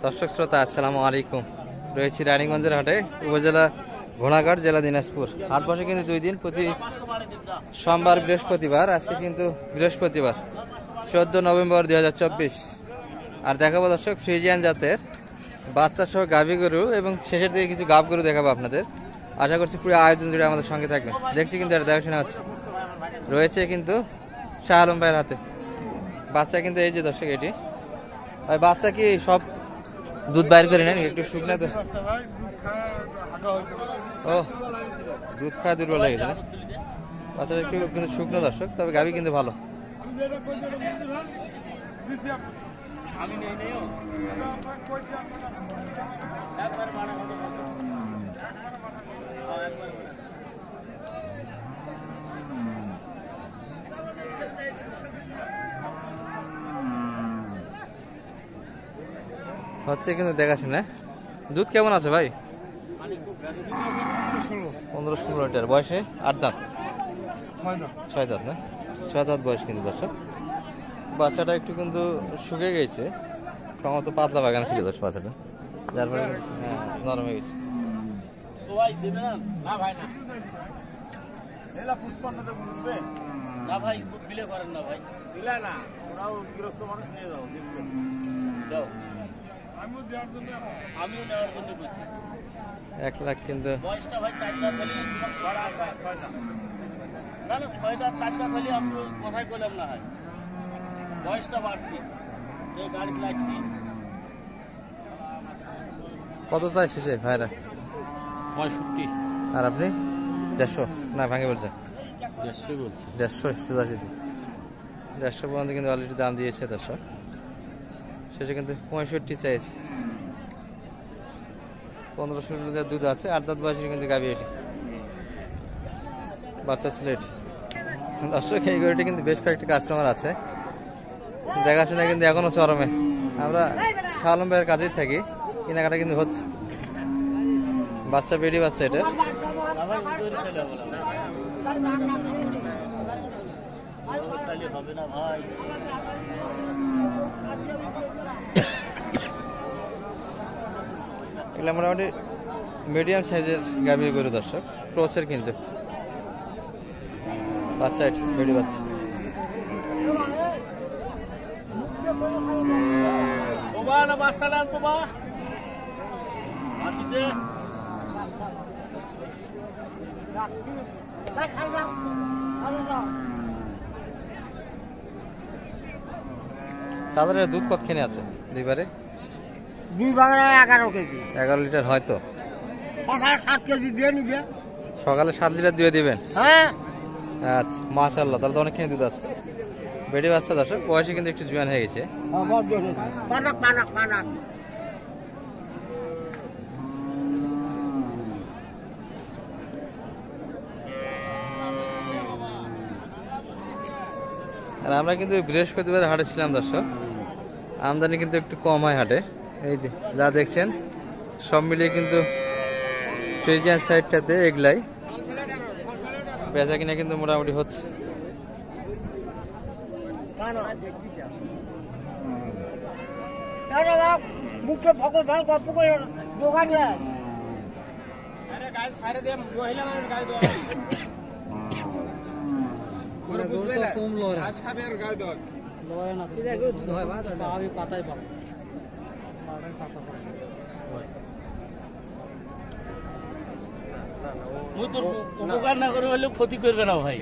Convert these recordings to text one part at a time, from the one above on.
দর্শক শ্রোতা আসসালামু আলাইকুম। রয়েছি রানীগঞ্জের হাটে, উপজেলা ঘোড়াঘাট, জেলা দিনাজপুর। হাট বসে কিন্তু 2 দিন, প্রতি সোমবার বৃহস্পতিবার। আজকে কিন্তু বৃহস্পতিবার 14 নভেম্বর 2024। আর দেখাবো দর্শক ফ্রিজিয়ান জাতের বাচ্চা সহ গাভী গরু এবং শেষের দিকে কিছু গাভ গরু দেখাবো আপনাদের। আশা করছি পুরো আয়োজন জুড়ে আমাদের সঙ্গে থাকবে। দেখছি কিন্তু এটা দেখাশোনা হচ্ছে, রয়েছে কিন্তু শাহ আলম ভাইয়ের হাতে বাচ্চা। কিন্তু এই যে দর্শক, এটি ভাই বাচ্চা কি সব দুধ বাইর করে নেন? একটু শুকনা তো, ও দুধ খাওয়া দুর্বল হয়ে গেছে না বাচ্চাটা, একটু কিন্তু শুকনো দর্শক, তবে গাভী কিন্তু ভালো। হচ্ছে কিন্তু দেখাশোনা। দুধ কেমন আছে ভাই? 15-16 লিটার। বয়সে 8 দাঁত, 6 দাঁত না, 6 দাঁত বয়স কিন্তু দর্শক। বাচ্চাটা একটু কিন্তু শুকে গেছে, সম্ভবত পাতলা বাগান ছিল দর্শক বাচ্চাটা, যার ফলে নরম হয়ে গেছে। এক লাখ কিন্তু কত চাই শেষে ভাইরা? 65। আর আপনি 150 না ভাঙে বলছেন? 150 বলছি। 150 150 পর্যন্ত কিন্তু অলরেডি দাম দিয়েছে দর্শক। শেষে কিন্তু 65 চাইছে। 15-16 লিটার দুধ আছে, 8 দাঁত বয়সে কিন্তু গাভী। এটি বাচ্চা ছিল এটি দর্শক। এই গরুটি কিন্তু বেশ কয়েকটি কাস্টমার আছে, দেখাশোনা কিন্তু এখনো চরমে। আমরা শাহ আলম ভাইয়ের কাছেই থাকি, কেনাকাটা কিন্তু হচ্ছে। বাচ্চা বেডি বাচ্চা এটা। এগুলো মোটামুটি মিডিয়াম সাইজের গাভী গরু দর্শক, ক্রসের কিন্তু বাচ্চা, এটি বেডি বাচ্চা। চাদরের দুধ কত খেনে আছে? দুইবারে 11 লিটার হয়তো। সকালে 7 লিটার দিয়ে দিবেন? আচ্ছা মাশাআল্লাহ, তাহলে তো অনেকখানি দুধ আছে। বেডি বাচ্চা দর্শক, বয়সে কিন্তু একটু জোয়ান হয়ে গেছে। আর আমরা কিন্তু বৃহস্পতিবার হাটে ছিলাম দর্শক, আমদানি কিন্তু একটু কম হয় হাটে। এই যে যা দেখছেন সব মিলিয়ে কিন্তু ফ্রিজিয়ান সাইডটাতে এগুলাই বেচা কিনা কিন্তু মোটামুটি হচ্ছে। উপকার না করে হলেও ক্ষতি করবে না ভাই।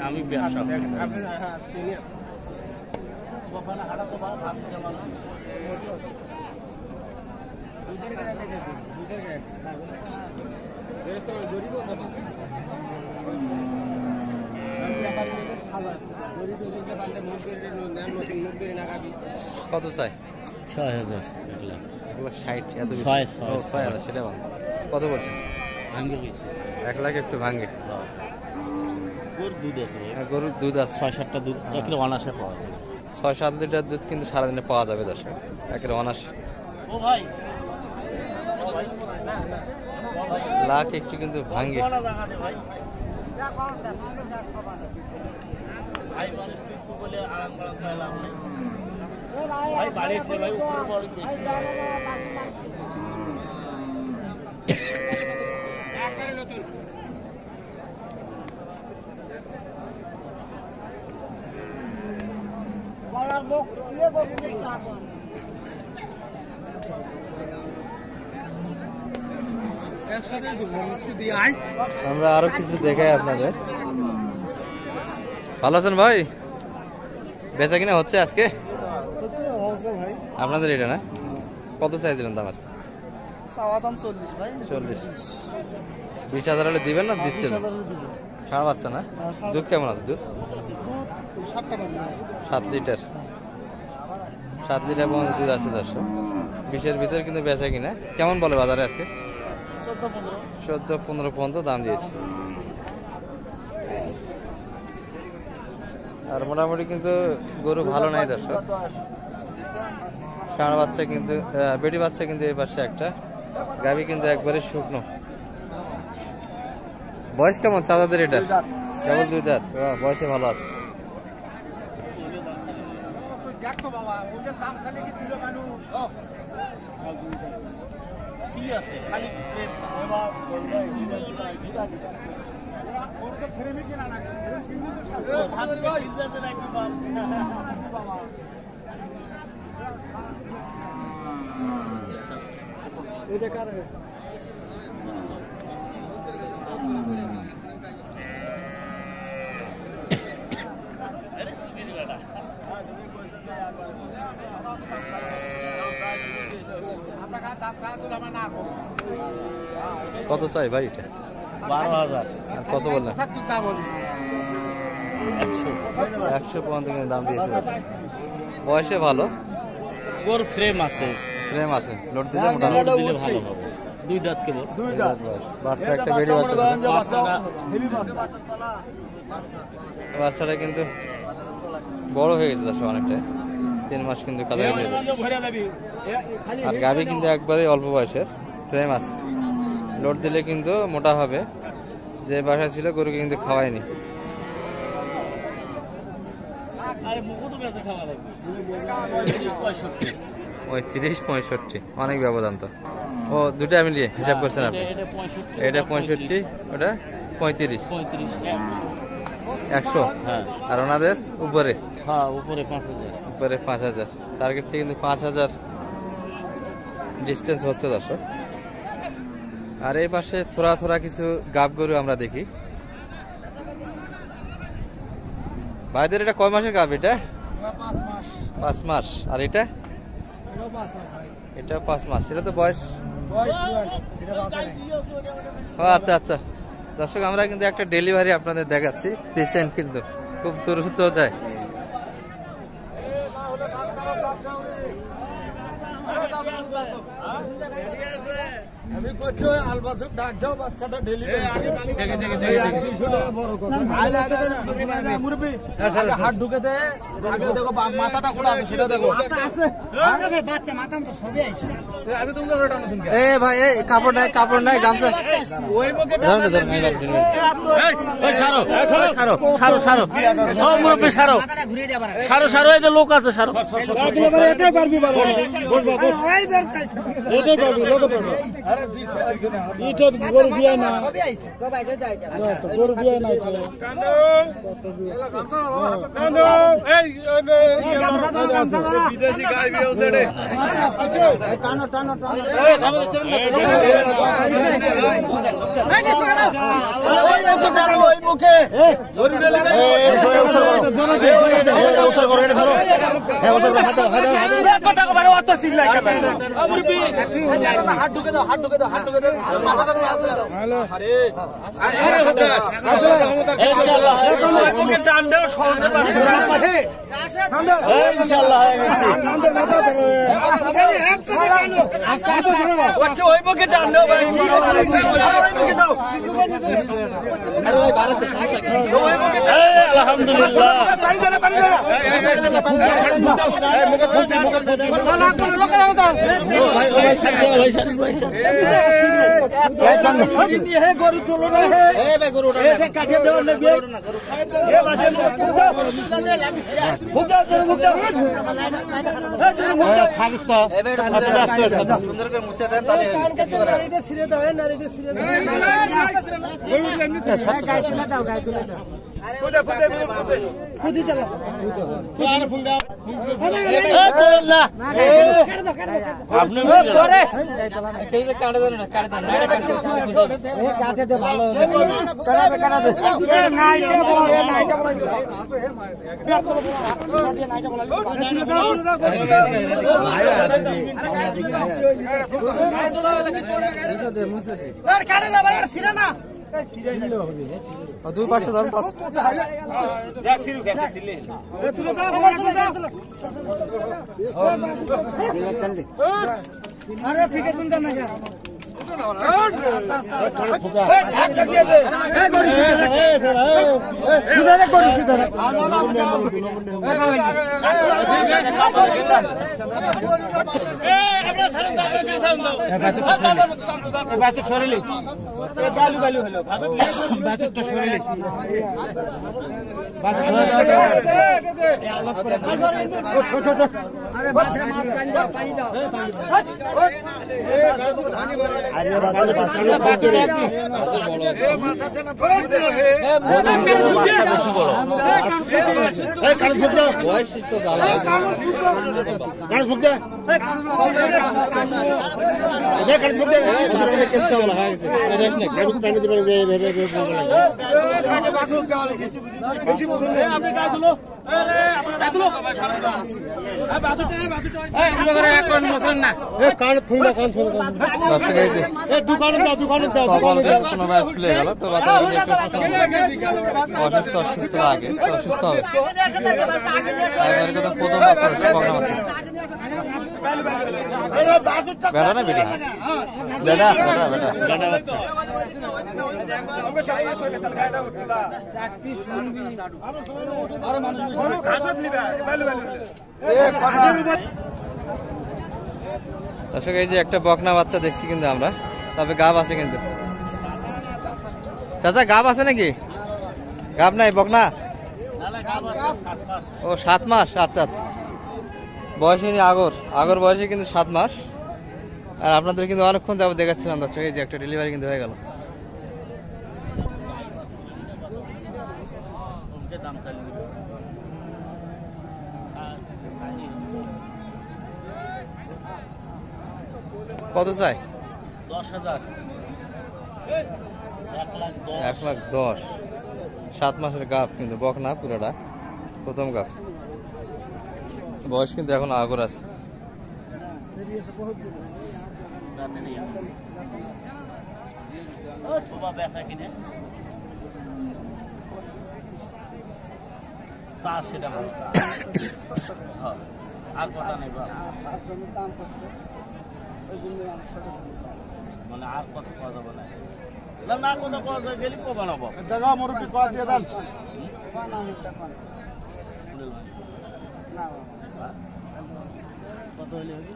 আমি ব্যবসা কত চাই? 6000। 1,60,000 এত বেশি? ছয়, ও, 6,000 সেটা ভালো। কত বলছেন? ভাঙ্গে গেছে 1 লাখ একটু ভাঙে। ওর দুধ আছে গরুর দুধ আছে 6-7টা দুধ একটু অনাসে পাওয়া যায় 6-7 লিটার দুধ কিন্তু সারাদিনে পাওয়া যাবে দর্শক, একের অনার্স। ও ভাই লাখ একটু কিন্তু ভাঙে। ভাই ভাই মানুষ কিছু বলে আরাম করা লাভ নেই ভাই বাড়ি এসে ভাই উপরে বড় বেশি আমরা আরো কিছু দেখাই আপনাদের। ভালো আছেন ভাই? বেচা কিনা হচ্ছে আজকে ভাই আপনাদের? এটা না, কত চাইছিলেন দাম আজকে? চাওয়া দাম 40 ভাই 40। 20,000 হলে দিবেন না দিচ্ছেন? ষাঁড় বাচ্চা না? দুধ কেমন আছে? দুধ 7 লিটার। 7 লিটার পর্যন্ত দুধ আছে দর্শক। 20-এর ভিতরে কিন্তু বেচা কিনা কেমন বলে বাজারে আজকে? 14-15 পর্যন্ত দাম দিয়েছে। আর মোটামুটি কিন্তু গরু ভালো নাই দর্শক। ষাঁড় বাচ্চা কিন্তু বেটি বাচ্চা কিন্তু এই পাশে একটা, গাভী কিন্তু একবারে শুকনো। বয়স কেমন চাচাদের? এটা কেবল 2 দাঁত। বয়সে ভালো আছে। কি আছে খালি কত চাই ভাই এটা? 12,000 আর কত বললেন? 100 পর্যন্ত কিন্তু দাম দিয়েছে। বয়সে ভালো, ওর ফ্রেম আছে ফ্রেম আছে, লোড দিলে মোটামুটি দিলে ভালো হবে 2 দাঁত কেবল 2 দাঁত বয়স। বাচ্চা একটা বেড়ি বাচ্চা ছিল। বাচ্চাটা কিন্তু বড় হয়ে গেছে দর্শক অনেকটা, 3 মাস কিন্তু কালো হয়ে যাবে। আর গাভী কিন্তু একবারে অল্প বয়সের, ফ্রেম আছে, লোড দিলে কিন্তু মোটা হবে। যে বাসা ছিল গরুকে কিন্তু খাওয়ায়নি। আরে মুখো তো বেঁচে খাওয়া লাগবে 35-65 ওই 30-65 অনেক ব্যবধান তো। ও দুটো মিলিয়ে হিসাব করছেন আপনি? এটা 65, ওটা 35, 100। হ্যাঁ আর ওনাদের উপরে? হ্যাঁ উপরে 5,000। উপরে 5,000। টার্গেট থেকে কিন্তু 5,000 ডিস্টেন্স হচ্ছে দর্শক। আর এই পাশে থোড়া থোড়া কিছু গাব গরু আমরা দেখি। ভাইদের এটা কয় মাসের গাব? এটা 5 মাস। আর এটা? এটা 5 মাস। এটা তো বয়স। ও আচ্ছা আচ্ছা দর্শক, আমরা কিন্তু একটা ডেলিভারি আপনাদের দেখাচ্ছি, দিচ্ছেন কিন্তু খুব দ্রুত যায়। আমি করছি আলবাজুক ডাক দাও বাচ্চাটা ডেলিভারি হাত ঢুকে দে, দেখো মাথাটা খোলা আছে সেটা দেখো। এ ভাই এই কাপড় নাই গামছা ওই মুখে সারো এই যে লোক আছে সারো এটাই পারবি গরু বিয়ে না, গরু বিয়ে নাই বিদেশি গাই বিয়ে টানো টানো ওই মুখে হাত ঢুকে দাও, হাত দুই পাশে ধরুন অসুস্থ লাগে অসুস্থ হবে প্রথম বেটা না বেটি বেটা বেটা বেটা বেটা বাচ্চা দর্শক এই যে একটা বকনা বাচ্চা দেখছি কিন্তু আমরা, তবে গাব আছে কিন্তু। চাচা গাব আছে নাকি? গাব নাই, বকনা? ও 7 মাস। আচ্ছা আচ্ছা, বয়স হয়নি আগর বয়সে কিন্তু 7 মাস। আর আপনাদের কিন্তু অনেকক্ষণ যাবো দেখাচ্ছিলাম দর্শক, এই যে একটা ডেলিভারি কিন্তু হয়ে গেল। কত চাই? 10,000। 1,10,000। 7 মাসের গাভ কিন্তু, বকনা পুরোটা, প্রথম গাভ। বয়স কিন্তু এখন আগর আছে। মানে আর কত পাওয়া যাবে না, না কত পাওয়া যায় গেলে কো বানাবো জায়গা মুরব্বি পাওয়া দিয়ে দেন। কত হলে হবে?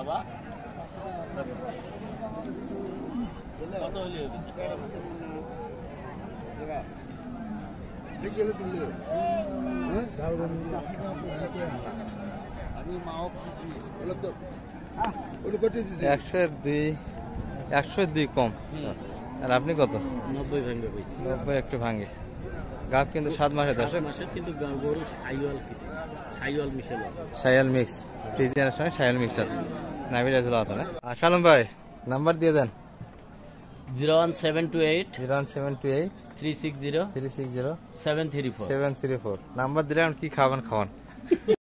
আবার কত হলে হবে? একশো দুই কম। আর আপনি কত? 90 ভাঙবে কইছি। 90 একটু ভাঙে। গাভ কিন্তু 7 মাসের দর্শক। কিন্তু গরু সাইওয়াল মিশেল আছে, সাইয়াল মিক্স, ফ্রিজিয়ানের সঙ্গে সাইয়াল মিক্স আছে। নাভিটা ঝুলা আছে না? সালাম ভাই নাম্বার দিয়ে দেন। 01728 01728 360 360 734। 734 নাম্বার দিলে কি খাওয়ান?